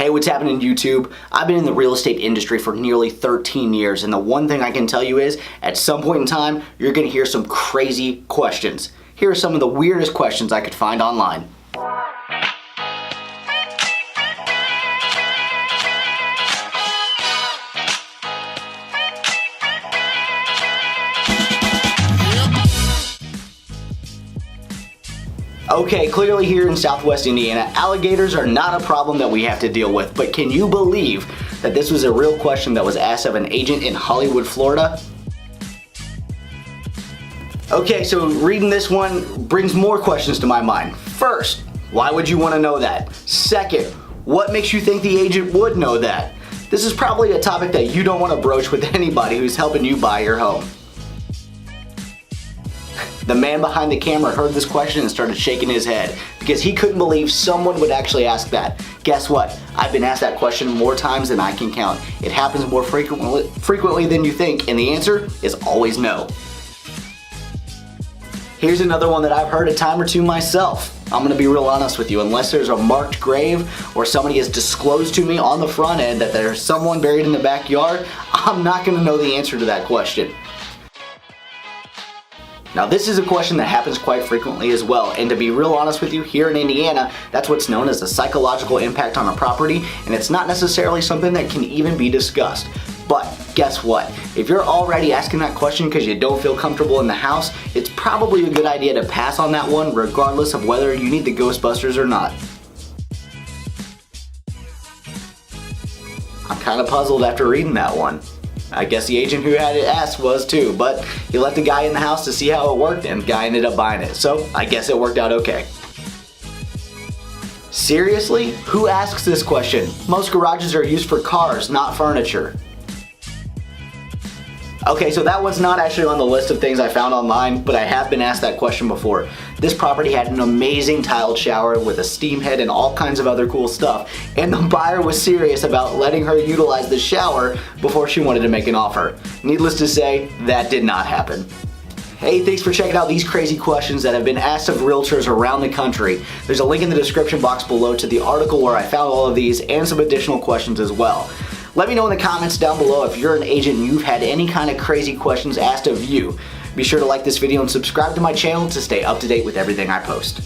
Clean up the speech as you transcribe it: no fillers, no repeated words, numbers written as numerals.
Hey, what's happening YouTube? I've been in the real estate industry for nearly 13 years, and the one thing I can tell you is, at some point in time, you're gonna hear some crazy questions. Here are some of the weirdest questions I could find online. Okay, clearly here in Southwest Indiana, alligators are not a problem that we have to deal with, but can you believe that this was a real question that was asked of an agent in Hollywood, Florida? Okay, so reading this one brings more questions to my mind. First, why would you want to know that? Second, what makes you think the agent would know that? This is probably a topic that you don't want to broach with anybody who's helping you buy your home. The man behind the camera heard this question and started shaking his head because he couldn't believe someone would actually ask that. Guess what? I've been asked that question more times than I can count. It happens more frequently than you think, and the answer is always no. Here's another one that I've heard a time or two myself. I'm gonna be real honest with you. Unless there's a marked grave or somebody has disclosed to me on the front end that there's someone buried in the backyard, I'm not gonna know the answer to that question. Now this is a question that happens quite frequently as well, and to be real honest with you, here in Indiana, that's what's known as the psychological impact on a property, and it's not necessarily something that can even be discussed. But guess what? If you're already asking that question because you don't feel comfortable in the house, it's probably a good idea to pass on that one regardless of whether you need the Ghostbusters or not. I'm kind of puzzled after reading that one. I guess the agent who had it asked was too, but he let the guy in the house to see how it worked and the guy ended up buying it, so I guess it worked out okay. Seriously? Who asks this question? Most garages are used for cars, not furniture. Okay, so that one's not actually on the list of things I found online, but I have been asked that question before. This property had an amazing tiled shower with a steam head and all kinds of other cool stuff, and the buyer was serious about letting her utilize the shower before she wanted to make an offer. Needless to say, that did not happen. Hey, thanks for checking out these crazy questions that have been asked of realtors around the country. There's a link in the description box below to the article where I found all of these and some additional questions as well. Let me know in the comments down below if you're an agent and you've had any kind of crazy questions asked of you. Be sure to like this video and subscribe to my channel to stay up to date with everything I post.